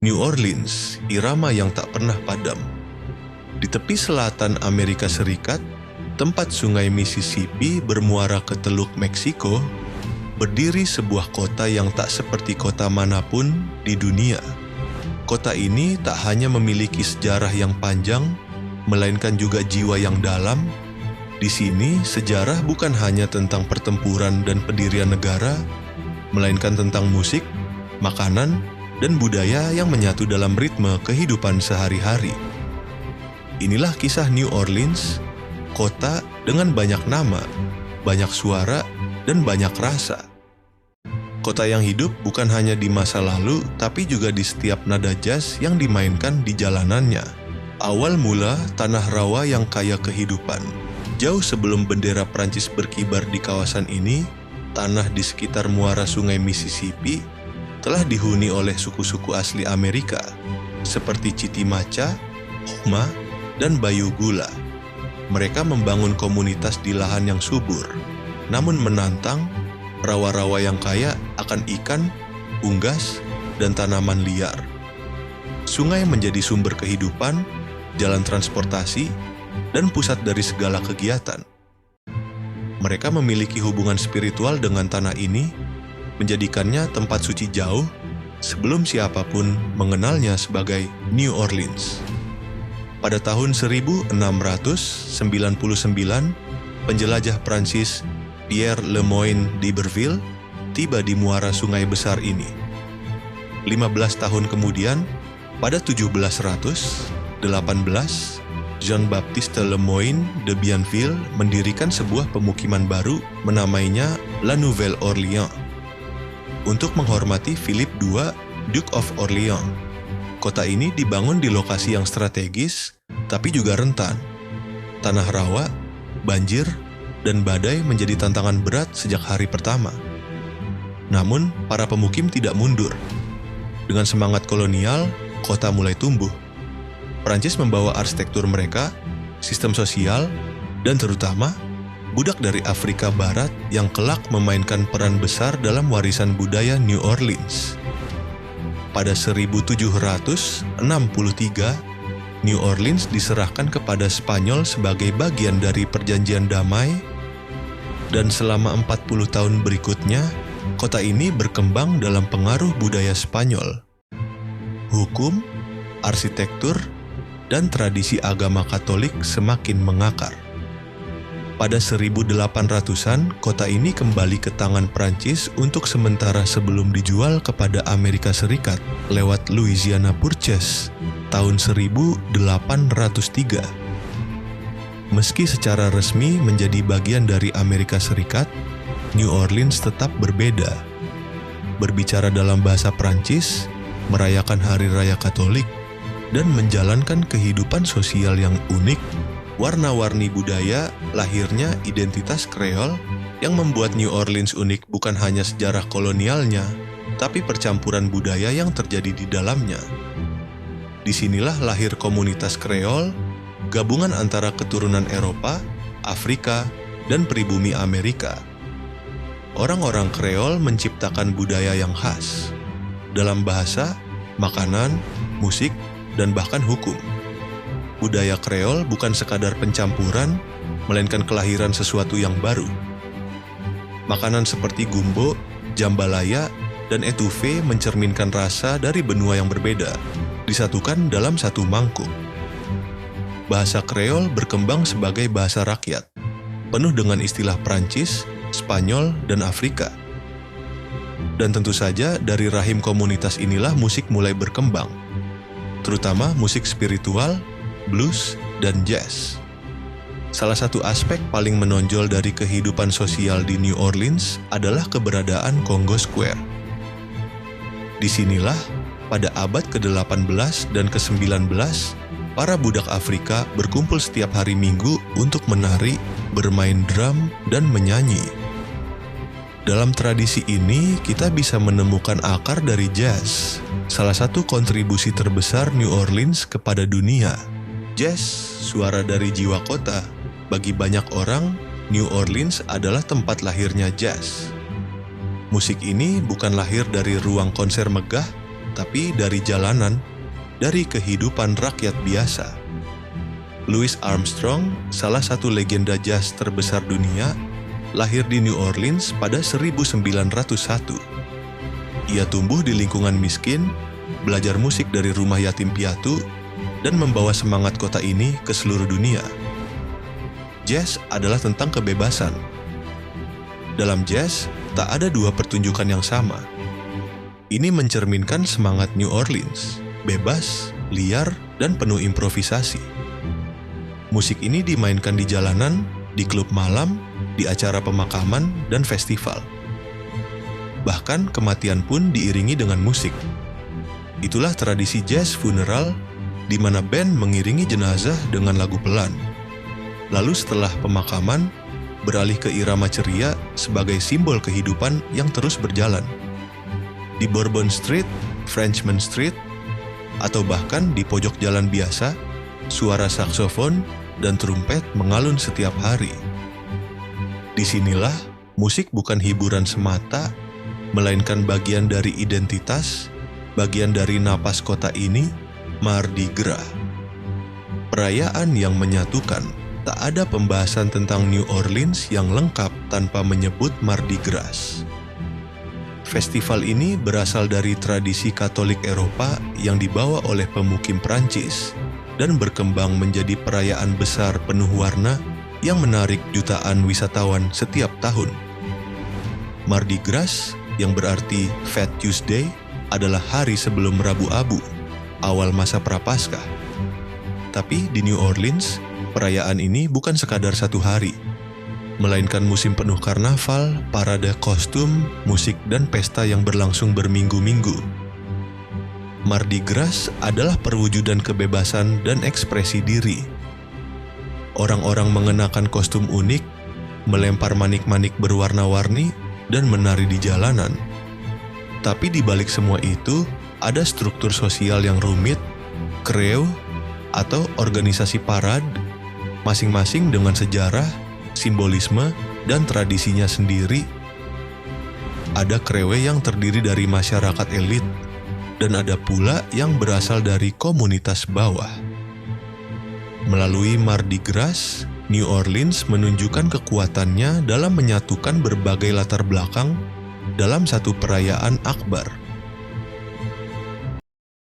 New Orleans, irama yang tak pernah padam. Di tepi selatan Amerika Serikat, tempat sungai Mississippi bermuara ke Teluk Meksiko, berdiri sebuah kota yang tak seperti kota manapun di dunia. Kota ini tak hanya memiliki sejarah yang panjang, melainkan juga jiwa yang dalam. Di sini, sejarah bukan hanya tentang pertempuran dan pendirian negara, melainkan tentang musik, makanan, dan budaya yang menyatu dalam ritme kehidupan sehari-hari. Inilah kisah New Orleans, kota dengan banyak nama, banyak suara, dan banyak rasa. Kota yang hidup bukan hanya di masa lalu, tapi juga di setiap nada jazz yang dimainkan di jalanannya. Awal mula tanah rawa yang kaya kehidupan. Jauh sebelum bendera Prancis berkibar di kawasan ini, tanah di sekitar muara sungai Mississippi telah dihuni oleh suku-suku asli Amerika, seperti Chitimacha, Homa, dan Bayugula. Mereka membangun komunitas di lahan yang subur, namun menantang, rawa-rawa yang kaya akan ikan, unggas, dan tanaman liar. Sungai menjadi sumber kehidupan, jalan transportasi, dan pusat dari segala kegiatan. Mereka memiliki hubungan spiritual dengan tanah ini, menjadikannya tempat suci jauh sebelum siapapun mengenalnya sebagai New Orleans. Pada tahun 1699, penjelajah Prancis Pierre Le Moyne d'Iberville tiba di muara sungai besar ini. 15 tahun kemudian, pada 1718, Jean-Baptiste Le Moyne de Bienville mendirikan sebuah pemukiman baru menamainya La Nouvelle-Orléans untuk menghormati Philip II, Duke of Orleans. Kota ini dibangun di lokasi yang strategis, tapi juga rentan. Tanah rawa, banjir, dan badai menjadi tantangan berat sejak hari pertama. Namun, para pemukim tidak mundur. Dengan semangat kolonial, kota mulai tumbuh. Prancis membawa arsitektur mereka, sistem sosial, dan terutama budak dari Afrika Barat yang kelak memainkan peran besar dalam warisan budaya New Orleans. Pada 1763, New Orleans diserahkan kepada Spanyol sebagai bagian dari perjanjian damai, dan selama 40 tahun berikutnya, kota ini berkembang dalam pengaruh budaya Spanyol. Hukum, arsitektur, dan tradisi agama Katolik semakin mengakar. Pada 1800-an, kota ini kembali ke tangan Prancis untuk sementara sebelum dijual kepada Amerika Serikat lewat Louisiana Purchase tahun 1803. Meski secara resmi menjadi bagian dari Amerika Serikat, New Orleans tetap berbeda. Berbicara dalam bahasa Prancis, merayakan hari raya Katolik, dan menjalankan kehidupan sosial yang unik. Warna-warni budaya, lahirnya identitas Kreol yang membuat New Orleans unik bukan hanya sejarah kolonialnya, tapi percampuran budaya yang terjadi di dalamnya. Disinilah lahir komunitas Kreol, gabungan antara keturunan Eropa, Afrika, dan pribumi Amerika. Orang-orang Kreol menciptakan budaya yang khas dalam bahasa, makanan, musik, dan bahkan hukum. Budaya Kreol bukan sekadar pencampuran, melainkan kelahiran sesuatu yang baru. Makanan seperti gumbo, jambalaya, dan etouffee mencerminkan rasa dari benua yang berbeda, disatukan dalam satu mangkuk. Bahasa Kreol berkembang sebagai bahasa rakyat, penuh dengan istilah Prancis, Spanyol, dan Afrika. Dan tentu saja dari rahim komunitas inilah musik mulai berkembang, terutama musik spiritual, blues, dan jazz. Salah satu aspek paling menonjol dari kehidupan sosial di New Orleans adalah keberadaan Congo Square. Disinilah, pada abad ke-18 dan ke-19, para budak Afrika berkumpul setiap hari Minggu untuk menari, bermain drum, dan menyanyi. Dalam tradisi ini, kita bisa menemukan akar dari jazz, salah satu kontribusi terbesar New Orleans kepada dunia. Jazz, suara dari jiwa kota. Bagi banyak orang, New Orleans adalah tempat lahirnya jazz. Musik ini bukan lahir dari ruang konser megah, tapi dari jalanan, dari kehidupan rakyat biasa. Louis Armstrong, salah satu legenda jazz terbesar dunia, lahir di New Orleans pada 1901. Ia tumbuh di lingkungan miskin, belajar musik dari rumah yatim piatu, dan membawa semangat kota ini ke seluruh dunia. Jazz adalah tentang kebebasan. Dalam jazz, tak ada dua pertunjukan yang sama. Ini mencerminkan semangat New Orleans, bebas, liar, dan penuh improvisasi. Musik ini dimainkan di jalanan, di klub malam, di acara pemakaman, dan festival. Bahkan kematian pun diiringi dengan musik. Itulah tradisi jazz funeral, di mana band mengiringi jenazah dengan lagu pelan. Lalu setelah pemakaman, beralih ke irama ceria sebagai simbol kehidupan yang terus berjalan. Di Bourbon Street, Frenchmen Street, atau bahkan di pojok jalan biasa, suara saksofon dan trompet mengalun setiap hari. Disinilah musik bukan hiburan semata, melainkan bagian dari identitas, bagian dari napas kota ini, Mardi Gras. Perayaan yang menyatukan, tak ada pembahasan tentang New Orleans yang lengkap tanpa menyebut Mardi Gras. Festival ini berasal dari tradisi Katolik Eropa yang dibawa oleh pemukim Prancis dan berkembang menjadi perayaan besar penuh warna yang menarik jutaan wisatawan setiap tahun. Mardi Gras, yang berarti Fat Tuesday, adalah hari sebelum Rabu Abu, awal masa Prapaskah. Tapi di New Orleans, perayaan ini bukan sekadar satu hari, melainkan musim penuh karnaval, parade kostum, musik, dan pesta yang berlangsung berminggu-minggu. Mardi Gras adalah perwujudan kebebasan dan ekspresi diri. Orang-orang mengenakan kostum unik, melempar manik-manik berwarna-warni, dan menari di jalanan. Tapi di balik semua itu, ada struktur sosial yang rumit, kreu, atau organisasi parade, masing-masing dengan sejarah, simbolisme, dan tradisinya sendiri. Ada krewe yang terdiri dari masyarakat elit, dan ada pula yang berasal dari komunitas bawah. Melalui Mardi Gras, New Orleans menunjukkan kekuatannya dalam menyatukan berbagai latar belakang dalam satu perayaan akbar.